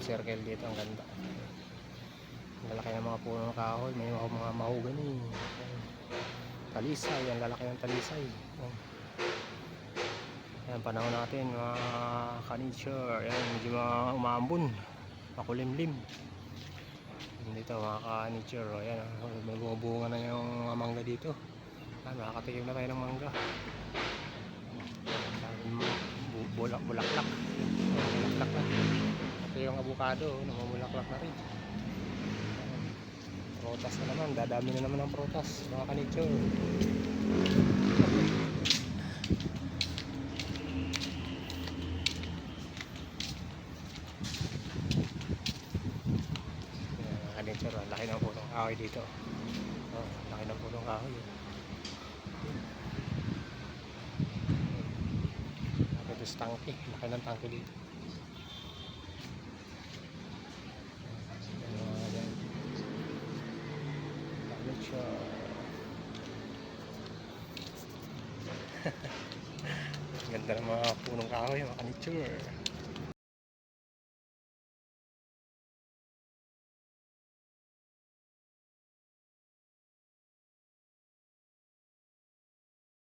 circle dito, ang ganda. Ang lalaki ng mga puno ng kahoy, may mga mahogany. Talisay, ang lalaki ng talisay. Ayan, panahon natin mga ka-nature. Ayan, medyo umaambon, makulimlim dito mga ka-nature. Ayan, may bumubunga na yung mga mangga dito. Ayan, makakatikim na tayo ng mangga. Bulaklak na. Ito yung avocado, namumulaklak na rin. Protas na naman, dadami na naman ang protas mga ka-nature. Ka-nature, laki ng punong kahoy dito. Laki ng punong kahoy. Ito sa tangke, laki ng tangke dito. Ganda ng mga punong kahoy mga ka-nature.